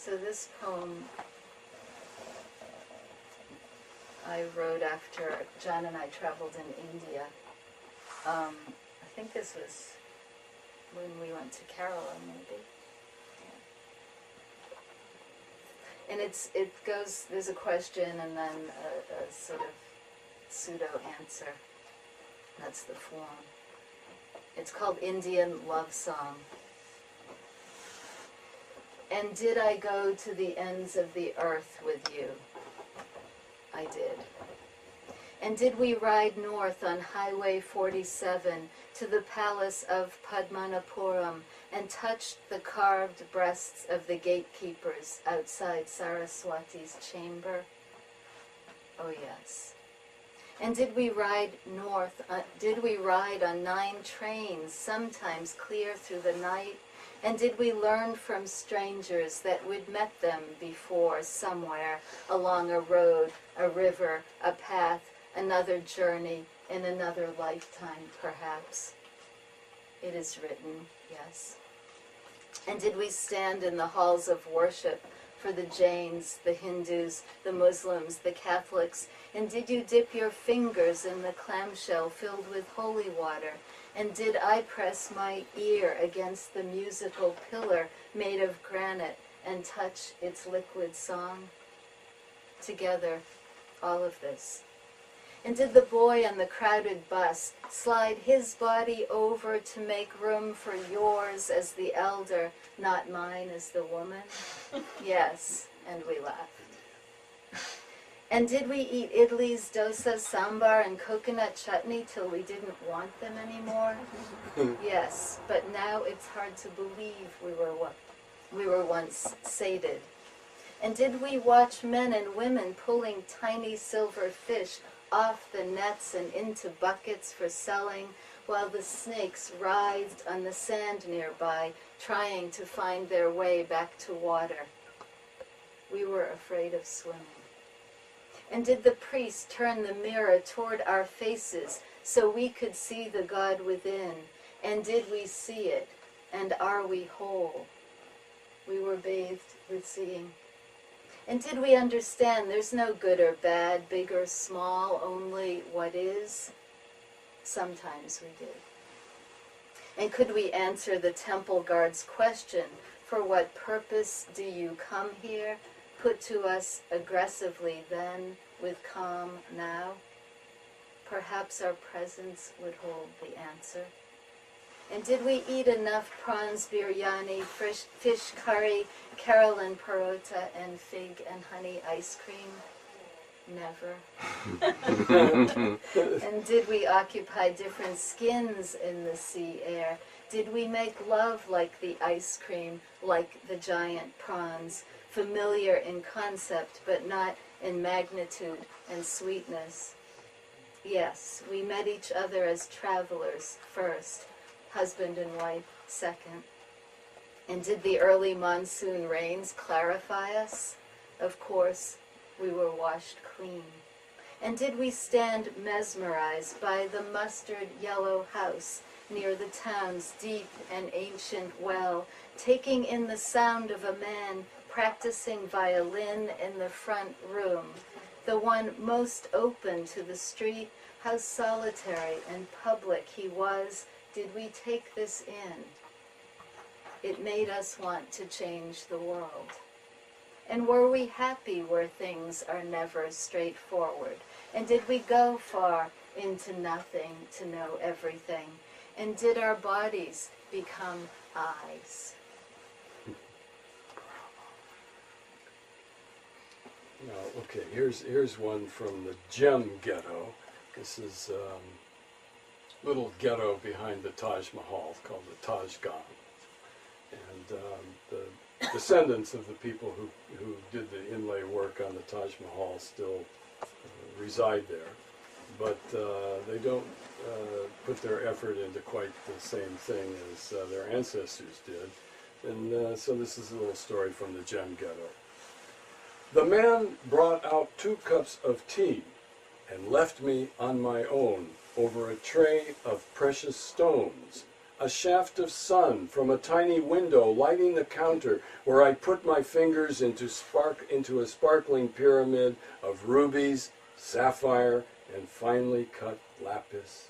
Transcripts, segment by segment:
So this poem I wrote after John and I traveled in India. I think this was when we went to Kerala, maybe. Yeah. And it goes, there's a question and then a sort of pseudo-answer. That's the form. It's called Indian Love Song. And did I go to the ends of the earth with you? I did. And did we ride north on Highway 47 to the palace of Padmanapuram and touched the carved breasts of the gatekeepers outside Saraswati's chamber? Oh yes. And did we ride north, did we ride on 9 trains, sometimes clear through the night? And did we learn from strangers that we'd met them before somewhere along a road, a river, a path, another journey, in another lifetime, perhaps? It is written, yes. And did we stand in the halls of worship for the Jains, the Hindus, the Muslims, the Catholics? And did you dip your fingers in the clamshell filled with holy water? And did I press my ear against the musical pillar made of granite and touch its liquid song? Together, all of this. And did the boy on the crowded bus slide his body over to make room for yours as the elder, not mine as the woman? Yes, and we laughed. And did we eat idlis, dosa, sambar, and coconut chutney till we didn't want them anymore? Yes, but now it's hard to believe we were once sated. And did we watch men and women pulling tiny silver fish off the nets and into buckets for selling, while the snakes writhed on the sand nearby, trying to find their way back to water? We were afraid of swimming. And did the priest turn the mirror toward our faces so we could see the God within? And did we see it? And are we whole? We were bathed with seeing. And did we understand there's no good or bad, big or small, only what is? Sometimes we did. And could we answer the temple guard's question, for what purpose do you come here? Put to us aggressively then, with calm now? Perhaps our presence would hold the answer. And did we eat enough prawns biryani, fish curry, Carolyn parota, and fig and honey ice cream? Never. And did we occupy different skins in the sea air? Did we make love like the ice cream, like the giant prawns, familiar in concept but not in magnitude and sweetness? Yes, we met each other as travelers first, husband and wife second. And did the early monsoon rains clarify us? Of course, we were washed clean. And did we stand mesmerized by the mustard yellow house near the town's deep and ancient well, taking in the sound of a man practicing violin in the front room, the one most open to the street? How solitary and public he was. Did we take this in? It made us want to change the world. And were we happy where things are never straightforward? And did we go far into nothing to know everything? And did our bodies become eyes? Now, okay, here's one from the Gem Ghetto. This is a little ghetto behind the Taj Mahal called the Taj Gan. And the descendants of the people who did the inlay work on the Taj Mahal still reside there. But they don't put their effort into quite the same thing as their ancestors did. And so this is a little story from the Gem Ghetto. The man brought out 2 cups of tea and left me on my own over a tray of precious stones, a shaft of sun from a tiny window lighting the counter where I put my fingers into a sparkling pyramid of rubies, sapphire, and finely cut lapis.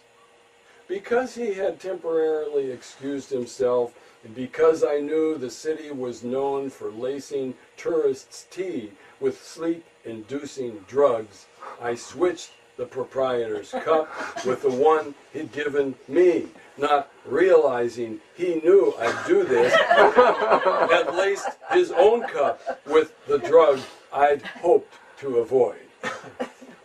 Because he had temporarily excused himself, and because I knew the city was known for lacing tourists' tea with sleep-inducing drugs, I switched the proprietor's cup with the one he'd given me, not realizing he knew I'd do this, had laced his own cup with the drug I'd hoped to avoid.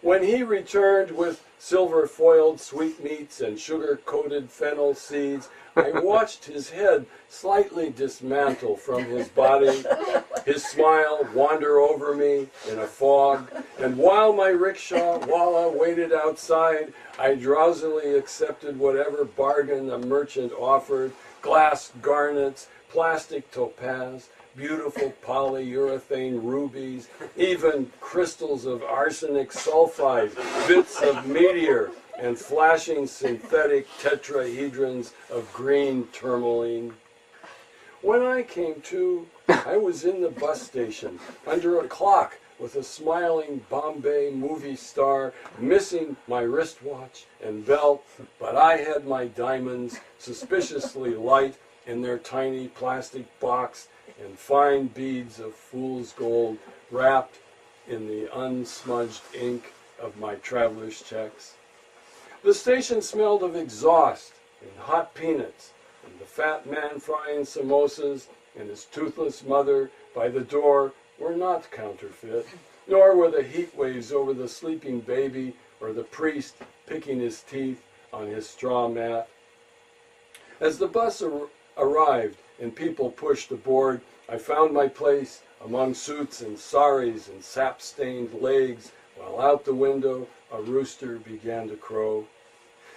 When he returned with silver-foiled sweetmeats and sugar-coated fennel seeds, I watched his head slightly dismantle from his body, his smile wander over me in a fog, and while my rickshawwala waited outside, I drowsily accepted whatever bargain the merchant offered: glass garnets, plastic topaz, beautiful polyurethane rubies, even crystals of arsenic sulfide, bits of meteor, and flashing synthetic tetrahedrons of green tourmaline. When I came to, I was in the bus station, under a clock with a smiling Bombay movie star, missing my wristwatch and belt, but I had my diamonds, suspiciously light in their tiny plastic box, and fine beads of fool's gold wrapped in the unsmudged ink of my traveler's checks. The station smelled of exhaust and hot peanuts, and the fat man frying samosas and his toothless mother by the door were not counterfeit, nor were the heat waves over the sleeping baby or the priest picking his teeth on his straw mat. As the bus arrived and people pushed aboard, I found my place among suits and saris and sap-stained legs, while out the window a rooster began to crow.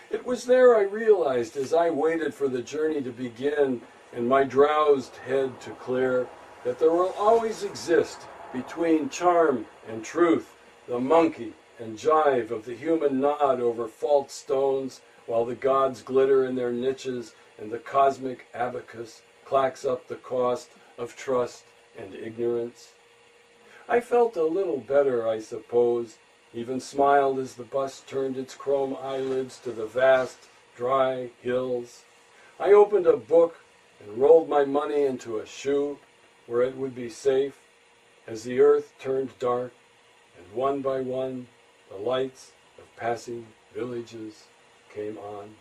It was there I realized, as I waited for the journey to begin and my drowsed head to clear, that there will always exist between charm and truth the monkey and jive of the human nod over fault stones, while the gods glitter in their niches and the cosmic abacus clacks up the cost of trust and ignorance. I felt a little better, I suppose, even smiled as the bus turned its chrome eyelids to the vast, dry hills. I opened a book and rolled my money into a shoe where it would be safe as the earth turned dark, and one by one the lights of passing villages came on.